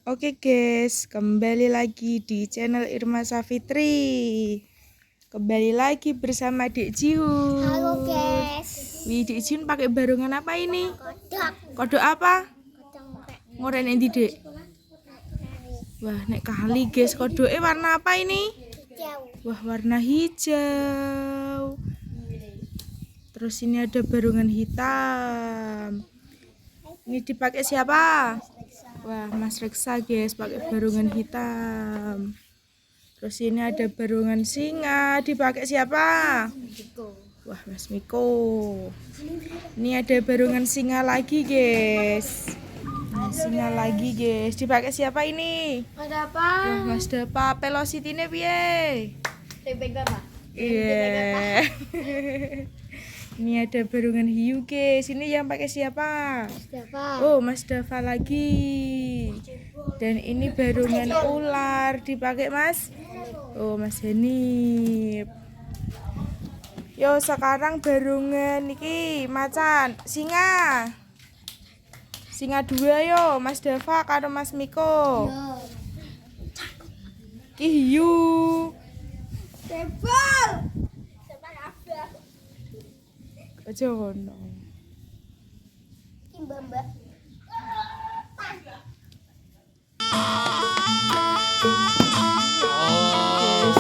Oke guys, kembali lagi di channel Irma Safitri. Kembali lagi bersama Dek Jihun. Halo guys. Wih, Dek Jihun pakai barongan apa ini? Kodok. Kodok apa? Kodok Ngoren endi, Dek? Wah, nek kali guys, kodoknya warna apa ini? hijau. Wah, warna hijau. Terus ini ada barongan hitam. Ini dipakai siapa? Wah, Mas Reksa guys, pakai barongan hitam. Terus ini ada barongan singa, dipakai siapa? Wah, Mas Miko. Ini ada barongan singa lagi guys. Nah, singa lagi guys, dipakai siapa ini? Ada apa? Wah, Mas Dapa, velocity-nya piye? Bebek apa? Iya. Ini ada barongan hiu guys. Ini yang pakai siapa? Siapa? Oh, Mas Dava lagi. Dan ini barongan ular, dipakai Mas? Oh, Mas Henip. Yo, sekarang barongan iki macan singa. Singa 2 yo, Mas Dava karo Mas Miko. Ki hiu. Tebal. Aja ngono. Mbak.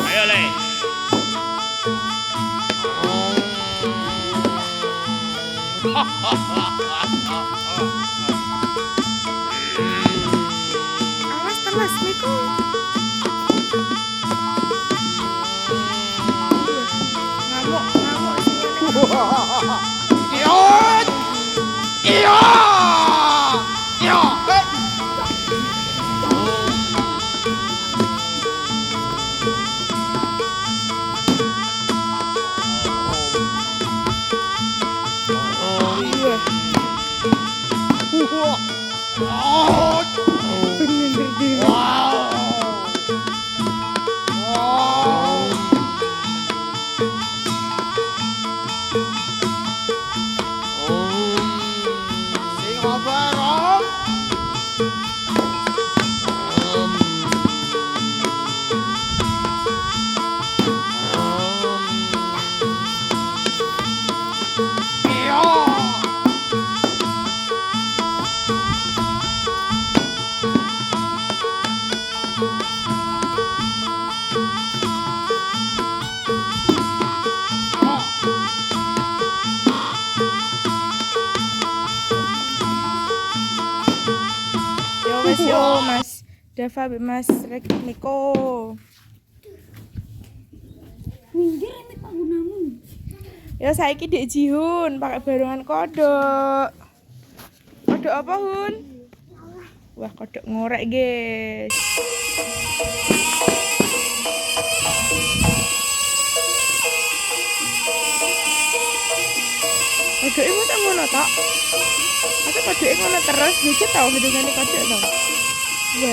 Ayo Le. Awas telas Miko. Ngamuk semuanya. Iyo. Iyo. Iyo. Iya. Bener deh. Yo Mas Dava be Mas Rek Miko. Minggir ini Pak Gunamu. Ya saiki Dek Jihun pakai barongan kodok. Kodok apa, Hun? Wah, kodok ngorek, guys. Kodoknya masa ngono tok? Masa kodoknya ngono terus? Dikit tau hidungannya kodok tau? Wah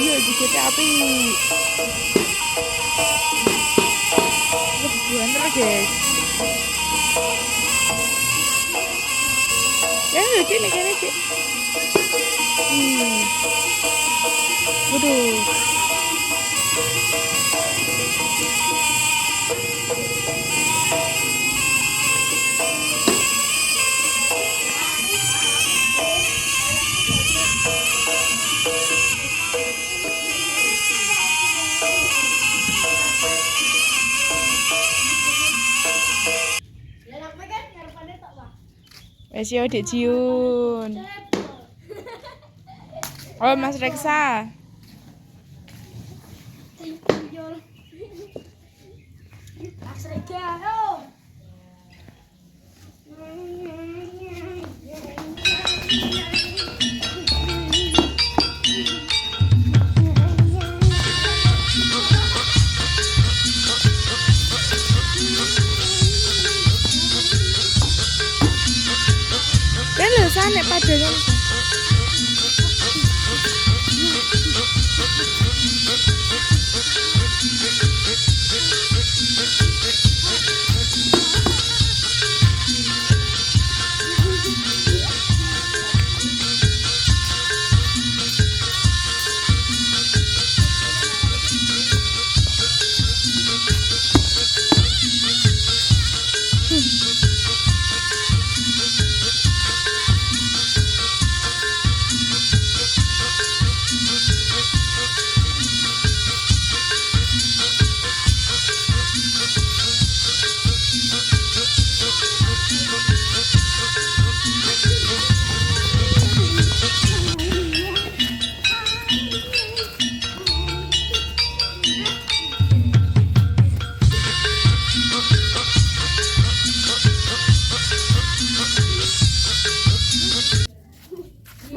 iya dikit api. Wah, bener guys. Ya, lucu nih kayaknya sih. Waduh. Wes yo Dek Jihun. Oh, Mas Reksa. Mas Rega. Kan lho sana padangan.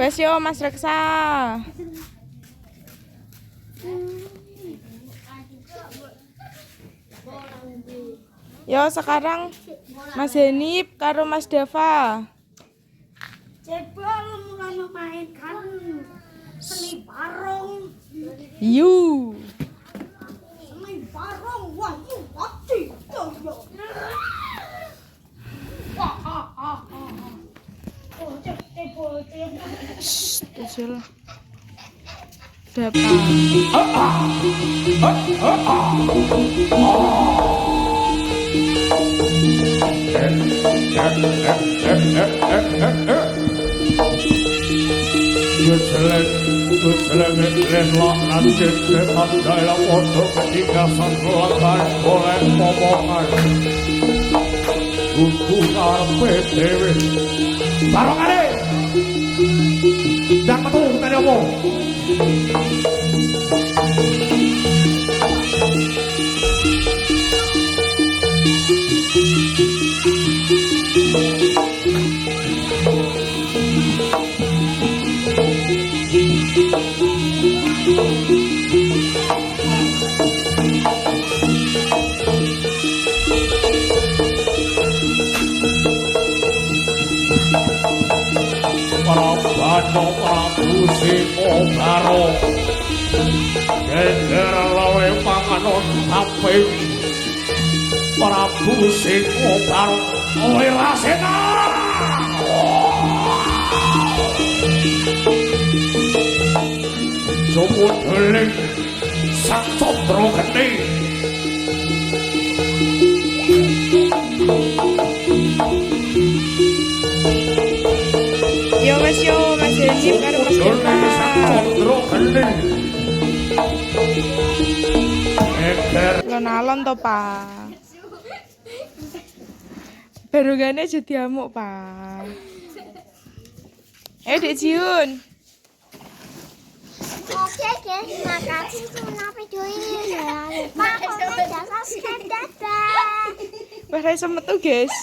Wes yo Mas Reksa. Yo sekarang Mas Henip karo Mas Dava. Cebol mulai memainkan seni barong. You. Seni barong. Wah, you mati. Wah. Oh, cebol. Kecil. Dava. Lenlok lanjut ke dalam untuk ketika sanggulan boleh momongan Kuku karpe dewe Barong ade Dan metu tadi omong Prabu Simo Baro Geger lawe panganon samping Prabu Simo Baro Wirasena Sumut heling Sang Condro Geni Yo Mas Henip karo Mas Dava. Alon-alon to, Pak. Barungane aja diamuk, Pak. Dek Jiun. Oke guys, makasih sudah video ini. Jangan lupa komen dan subscribe. Dadah. Wah, ra iso metu, guys.